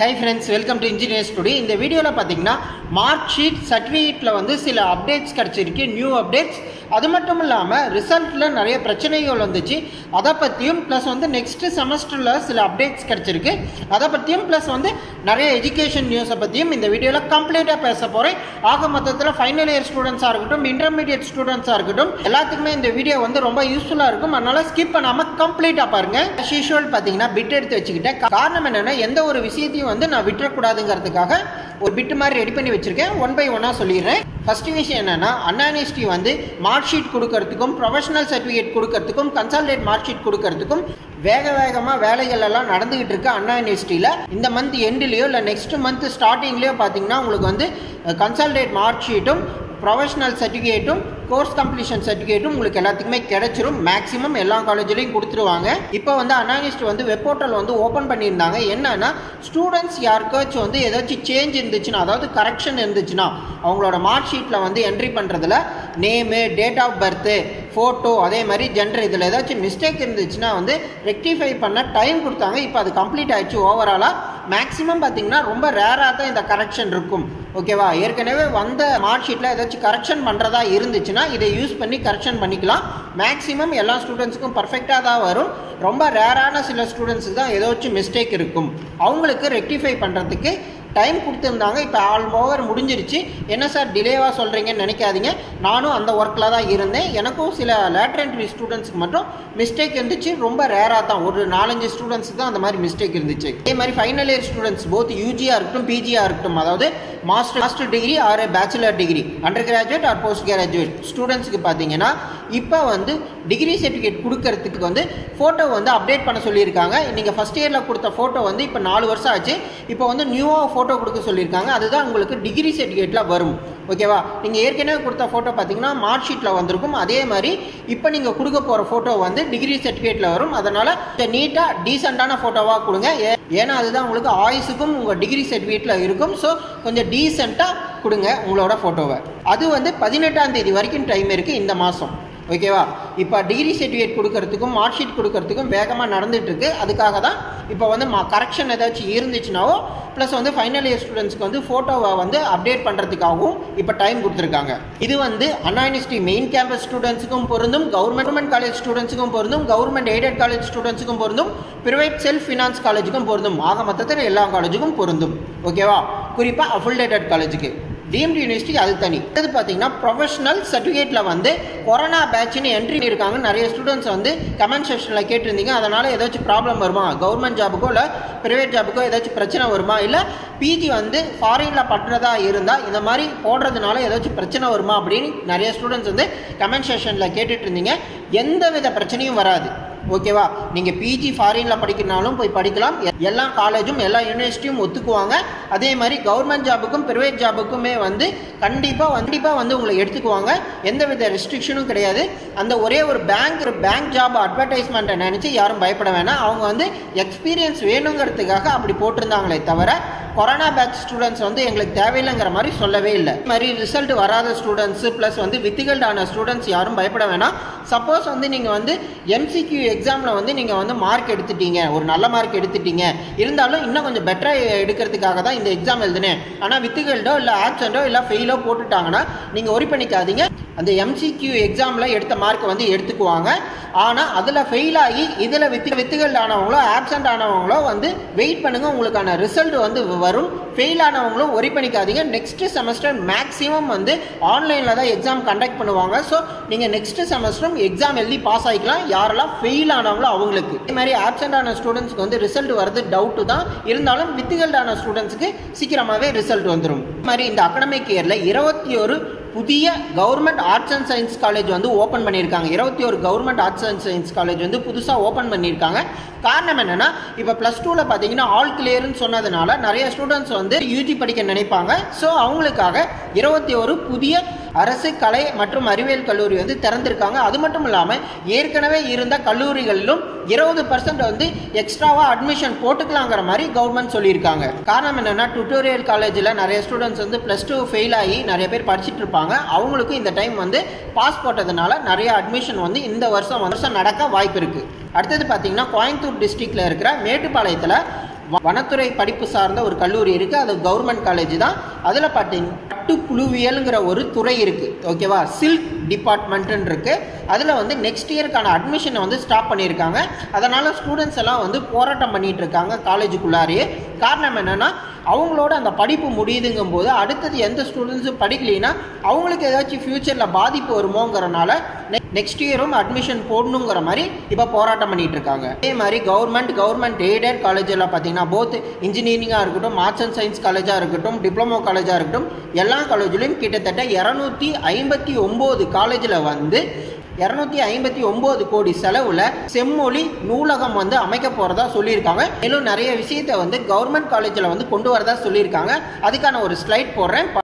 Hi friends, welcome to Engineers Today. In the video la pathina mark sheet certificate la vandu sila updates kadichirukku, new updates. அது மட்டும் இல்லாம ரிசல்ட்ல நிறைய பிரச்சனைகள் வந்துச்சு. அத பத்தியும் பிளஸ் வந்து நெக்ஸ்ட் செமஸ்டர்ல சில அப்டேட்ஸ் கிடைச்சிருக்கு. அத பத்தியும் பிளஸ் வந்து நிறைய எஜுகேஷன் நியூஸ் பத்தியும் இந்த வீடியோல கம்ப்ளீட்டா பேச போறேன். ஆக மொத்தத்துல ஃபைனல் இயர் ஸ்டூடண்ட்ஸா இருக்கட்டும், இன்டர்மீடியேட் ஸ்டூடண்ட்ஸா இருக்கட்டும், எல்லாத்துக்குமே இந்த வீடியோ வந்து ரொம்ப யூஸ்ஃபுல்லா இருக்கும். அதனால ஸ்கிப் பண்ணாம கம்ப்ளீட்டா பாருங்க. as usual பாத்தீங்கன்னா பிட் எடுத்து வச்சுக்கிட்டேன். காரணம் என்னன்னா எந்த ஒரு விஷயத்தையும் வந்து நான் விட்டுற கூடாதுங்கிறதுக்காக ஒரு பிட் மாதிரி ரெடி பண்ணி வச்சிருக்கேன். ஒன் பை ஒன்னா சொல்லிடுறேன். ஃபர்ஸ்ட் விஷயம் என்னன்னா அன்ஆனிஸ்டி வந்து மார்க் ஷீட் கொடுக்கறதுக்கும் ப்ரொஃபஷனல் சர்டிஃபிகேட் கொடுக்கறதுக்கும் கன்சால்டேட் மார்க் ஷீட் கொடுக்கறதுக்கும் வேகமாக வேலைகள் எல்லாம் நடந்துகிட்டு இருக்கு. அன்ஆனிஸ்டியில் இந்த மந்த் எண்ட்லேயோ இல்லை நெக்ஸ்ட் மந்த் ஸ்டார்டிங்லேயோ பார்த்தீங்கன்னா உங்களுக்கு வந்து கன்சால்டேட் மார்க் ஷீட்டும் ப்ரொஃபஷனல் சர்டிஃபிகேட்டும் கோர்ஸ் கம்ப்ளீஷன் சர்டிஃபிகேட்டும் உங்களுக்கு எல்லாத்துக்குமே கிடைச்சிரும். மேக்ஸிமம் எல்லா காலேஜ்லையும் கொடுத்துருவாங்க. இப்போ வந்து அன்ஆனிஸ்ட் வந்து வெப் போர்ட்டல் வந்து ஓப்பன் பண்ணியிருந்தாங்க. என்னன்னா ஸ்டூடெண்ட்ஸ் யாருக்காச்சும் வந்து ஏதாச்சும் சேஞ்ச் இருந்துச்சுன்னா, அதாவது கரெக்ஷன் இருந்துச்சுன்னா, அவங்களோட மார்க் ஷீட்டில் வந்து என்ட்ரி பண்ணுறதுல name, date of birth, photo, அதே மாதிரி ஜெண்டர், இதில் ஏதாச்சும் மிஸ்டேக் இருந்துச்சுன்னா வந்து ரெக்டிஃபை பண்ண டைம் கொடுத்தாங்க. இப்போ அது கம்ப்ளீட் ஆயிடுச்சு. ஓவராலாக மேக்ஸிமம் பார்த்தீங்கன்னா ரொம்ப ரேராக தான் இந்த கரெக்ஷன் இருக்கும். ஓகேவா? ஏற்கனவே வந்த மார்க் ஷீட்டில் ஏதாச்சும் கரெக்ஷன் பண்ணுறதா இருந்துச்சுன்னா இதை யூஸ் பண்ணி கரெக்ஷன் பண்ணிக்கலாம். மேக்ஸிமம் எல்லா ஸ்டூடெண்ட்ஸுக்கும் பர்ஃபெக்டாக தான் வரும். ரொம்ப ரேரான சில ஸ்டூடெண்ட்ஸுக்கு தான் ஏதாச்சும் மிஸ்டேக் இருக்கும். அவங்களுக்கு ரெக்டிஃபை பண்ணுறதுக்கு டைம் கொடுத்துருந்தாங்க. இப்போ ஆல் ஓவர் முடிஞ்சிருச்சு. என்ன சார் டிலேவாக சொல்கிறீங்கன்னு நினைக்காதீங்க. நானும் அந்த ஒர்க்கில் தான் இருந்தேன். எனக்கும் சில லேட்டர் என்ட்ரி ஸ்டூடெண்ட்ஸ்க்கு மட்டும் மிஸ்டேக் இருந்துச்சு. ரொம்ப ரேராக தான், ஒரு 4-5 ஸ்டூடெண்ட்ஸுக்கு தான் அந்த மாதிரி மிஸ்டேக் இருந்துச்சு. அதே மாதிரி ஃபைனல் இயர் ஸ்டூடெண்ட்ஸ் போத் யூஜியாக இருக்கட்டும், பிஜியாக இருக்கட்டும், அதாவது master degree R bachelor degree, under graduate R post graduate ஸ்டூடெண்ட்ஸுக்கு பார்த்தீங்கன்னா இப்போ வந்து டிகிரி சர்டிஃபிகேட் கொடுக்கறதுக்கு வந்து ஃபோட்டோ வந்து அப்டேட் பண்ண சொல்லியிருக்காங்க. நீங்கள் ஃபஸ்ட் இயரில் கொடுத்த ஃபோட்டோ வந்து இப்போ 4 வருஷம் ஆச்சு. இப்போ வந்து நியூவாக ஃபோட்டோ கொடுக்க சொல்லியிருக்காங்க. அதுதான் உங்களுக்கு டிகிரி சர்டிஃபிகேட்டில் வரும். ஓகேவா? நீங்கள் ஏற்கனவே கொடுத்த ஃபோட்டோ பார்த்தீங்கன்னா மார்க் ஷீட்டில் வந்திருக்கும். அதே மாதிரி இப்போ நீங்கள் கொடுக்க போகிற ஃபோட்டோ வந்து டிகிரி சர்டிஃபிகேட்டில் வரும். அதனால் நீட்டாக டீசெண்டான ஃபோட்டோவாக கொடுங்க. ஏன்னா அதுதான் உங்களுக்கு ஆயுசுக்கும் உங்கள் டிகிரி சர்டிஃபிகேட்டில் இருக்கும். ஸோ கொஞ்சம் டீசெண்டாக கொடுங்க உங்களோட ஃபோட்டோவை. அது வந்து 18ஆம் தேதி வரைக்கும் டைம் இருக்குது இந்த மாதம். ஓகேவா? இப்போ டிகிரி சர்டிஃபிகேட் கொடுக்கறதுக்கும் மார்க் ஷீட் கொடுக்கறதுக்கும் வேகமாக நடந்துட்டு இருக்கு. அதுக்காக தான் இப்போ வந்து கரெக்ஷன் ஏதாச்சும் இருந்துச்சுனாவோ ப்ளஸ் வந்து ஃபைனல் இயர் ஸ்டூடெண்ட்ஸ்க்கு வந்து ஃபோட்டோவை வந்து அப்டேட் பண்ணுறதுக்காகவும் இப்போ டைம் கொடுத்துருக்காங்க. இது வந்து அன்ஆனிஸ்டி மெயின் கேம்பஸ் ஸ்டூடெண்ட்ஸுக்கும் பொருந்தும், கவர்மெண்ட் காலேஜ் ஸ்டூடெண்ட்ஸுக்கும் பொருந்தும், கவர்மெண்ட் எய்டட் காலேஜ் ஸ்டூடெண்ட்ஸுக்கும் பொருந்தும், பிரைவேட் செல்ஃப் ஃபினான்ஸ் காலேஜுக்கும் பொருந்தும். ஆக மொத்தத்தில் எல்லா காலேஜுக்கும் பொருந்தும். ஓகேவா? குறிப்பாக அஃபிலியேட்டட் காலேஜுக்கு. டீம்டு யூனிவர்சிட்டி அது தனி. அது பார்த்தீங்கன்னா ப்ரொஃபஷனல் சர்டிஃபிகேட்டில் வந்து கொரோனா பேட்ச்னு என்ட்ரி இருக்காங்க. நிறைய ஸ்டூடெண்ட்ஸ் வந்து கமெண்ட் செக்ஷனில் கேட்டிருந்தீங்க. அதனால் ஏதாச்சும் ப்ராப்ளம் வருமா, கவர்மெண்ட் ஜாபுக்கோ இல்லை ப்ரைவேட் ஜாபுக்கோ ஏதாச்சும் பிரச்சனை வருமா, இல்லை பிஜி வந்து ஃபாரினில் பண்ணுறதா இருந்தால் இந்த மாதிரி போடுறதுனால ஏதாச்சும் பிரச்சனை வருமா அப்படின்னு நிறைய ஸ்டூடெண்ட்ஸ் வந்து கமெண்ட் செக்ஷனில் கேட்டுட்டு இருந்தீங்க. எந்த வித பிரச்சனையும் வராது. ஓகேவா? நீங்கள் பிஜி ஃபாரினில் படிக்கிறனாலும் போய் படிக்கலாம். எல்லா காலேஜும் எல்லா யூனிவர்சிட்டியும் ஒத்துக்குவாங்க. அதே மாதிரி கவர்மெண்ட் ஜாபுக்கும் ப்ரைவேட் ஜாபுக்குமே வந்து கண்டிப்பாக வந்து உங்களை எடுத்துக்குவாங்க. எந்த வித ரெஸ்ட்ரிக்ஷனும் கிடையாது. அந்த ஒரே ஒரு பேங்க் ஜாப் அட்வர்டைஸ்மெண்ட்டை நினச்சி யாரும் பயப்பட வேணாம். அவங்க வந்து எக்ஸ்பீரியன்ஸ் வேணுங்கிறதுக்காக அப்படி போட்டிருந்தாங்களே தவிர கொரோனா பேட்ச் ஸ்டூடெண்ட்ஸ் வந்து எங்களுக்கு தேவையில்லைங்கிற மாதிரி சொல்லவே இல்லை. இது மாதிரி ரிசல்ட் வராத ஸ்டூடெண்ட்ஸு ப்ளஸ் வந்து வித்துகல்டான ஸ்டூடெண்ட்ஸ் யாரும் பயப்பட வேணாம். சப்போஸ் வந்து நீங்கள் வந்து எம்சிக்யூ எக்ஸாமில் வந்து நீங்கள் வந்து மார்க் எடுத்துட்டீங்க, ஒரு நல்ல மார்க் எடுத்துட்டீங்க, இருந்தாலும் இன்னும் கொஞ்சம் பெட்டராக எடுக்கிறதுக்காக தான் இந்த எக்ஸாம் எழுதுனேன், ஆனால் வித்துகல்டோ இல்லை ஆப்சென்ட்டோ இல்லை ஃபெயிலோ போட்டுட்டாங்கன்னா நீங்கள் ஒரி பண்ணிக்காதீங்க. அந்த எம்சிக்யூ எக்ஸாமில் எடுத்த மார்க்கை வந்து எடுத்துக்குவாங்க. ஆனால் அதில் ஃபெயில் ஆகி இதில் வித்துகள் ஆனவங்களோ ஆப்சென்ட் ஆனவங்களோ வந்து வெயிட் பண்ணுங்கள், உங்களுக்கான ரிசல்ட் வந்து வரும். ஃபெயில் ஆனவங்களும் ஒரி பண்ணிக்காதீங்க. நெக்ஸ்ட் செமஸ்டர் மேக்ஸிமம் வந்து ஆன்லைனில் தான் எக்ஸாம் கண்டக்ட் பண்ணுவாங்க. ஸோ நீங்கள் நெக்ஸ்ட் செமஸ்டரும் எக்ஸாம் எழுதி பாஸ் ஆகிக்கலாம். யாரெல்லாம் ஃபெயில் ஆனவங்களோ அவங்களுக்கு. இதே மாதிரி ஆப்சென்ட் ஆன ஸ்டூடெண்ட்ஸ்க்கு வந்து ரிசல்ட் வரது டவுட்டு தான். இருந்தாலும் வித்துகள் ஆன ஸ்டூடெண்ட்ஸுக்கு சீக்கிரமாகவே ரிசல்ட் வந்துடும். இது மாதிரி இந்த அகடமிக் இயரில் 21 புதிய government arts and science college வந்து ஓப்பன் பண்ணியிருக்காங்க. 21 government arts and science college வந்து புதுசாக ஓப்பன் பண்ணியிருக்காங்க. காரணம் என்னென்னா இப்போ +2ல் பார்த்தீங்கன்னா ஆல் கிளியர்னு சொன்னதுனால நிறைய ஸ்டூடெண்ட்ஸ் வந்து யூஜி படிக்க நினைப்பாங்க. ஸோ அவங்களுக்காக 21 புதிய அரசு கலை மற்றும் அறிவியல் கல்லூரி வந்து திறந்திருக்காங்க. அது மட்டும் இல்லாமல் ஏற்கனவே இருந்த கல்லூரிகளிலும் 20% வந்து எக்ஸ்ட்ராவாக அட்மிஷன் போட்டுக்கலாங்கிற மாதிரி கவர்மெண்ட் சொல்லியிருக்காங்க. காரணம் என்னென்னா டுட்டோரியல் காலேஜில் நிறைய ஸ்டூடெண்ட்ஸ் வந்து +2 ஃபெயில் ஆகி நிறைய பேர் படிச்சுட்டு இருப்பாங்க. அவங்களுக்கும் இந்த டைம் வந்து பாஸ் போட்டதுனால நிறைய அட்மிஷன் வந்து இந்த வருஷம் நடக்க வாய்ப்பு இருக்குது. அடுத்தது பார்த்தீங்கன்னா கோயம்புத்தூர் டிஸ்ட்ரிக்டில் இருக்கிற மேட்டுப்பாளையத்தில் வனத்துறை படிப்பு சார்ந்த ஒரு கல்லூரி இருக்குது, அது கவர்மெண்ட் காலேஜ் தான். அதில் பார்த்தீங்கன்னா பட்டுப்புழுவியல்ங்கிற ஒரு துறை இருக்குது, ஓகேவா. சில்க் டிபார்ட்மெண்ட்டுன்னு இருக்குது. அதில் வந்து நெக்ஸ்ட் இயருக்கான அட்மிஷனை வந்து ஸ்டாப் பண்ணியிருக்காங்க. அதனால் ஸ்டூடெண்ட்ஸ் எல்லாம் வந்து போராட்டம் பண்ணிகிட்டு இருக்காங்க காலேஜுக்குள்ளாரையே. காரணம் என்னென்னா, அவங்களோட அந்த படிப்பு முடியுதுங்கும் போது அடுத்தது எந்த ஸ்டூடெண்ட்ஸும் படிக்கலைன்னா அவங்களுக்கு ஏதாச்சும் ஃப்யூச்சரில் பாதிப்பு வருமோங்கிறனால நெக்ஸ்ட் இயரும் அட்மிஷன் போடணுங்கிற மாதிரி இப்போ போராட்டம் பண்ணிட்டு இருக்காங்க. அதே மாதிரி கவர்மெண்ட் எய்டட் காலேஜில் பார்த்தீங்கன்னா போத் இன்ஜினியரிங்காக இருக்கட்டும், ஆர்ட்ஸ் அண்ட் சயின்ஸ் காலேஜாக இருக்கட்டும், டிப்ளமோ காலேஜாக இருக்கட்டும், எல்லா காலேஜ்லையும் கிட்டத்தட்ட 259 காலேஜில் வந்து 259 கோடி செலவில் செம்மொழி நூலகம் வந்து அமைக்க போகிறதா சொல்லியிருக்காங்க. மேலும் நிறைய விஷயத்தை வந்து கவர்மெண்ட் காலேஜில் வந்து கொண்டு வரதா சொல்லியிருக்காங்க. அதுக்கான ஒரு ஸ்லைட் போடுறேன்.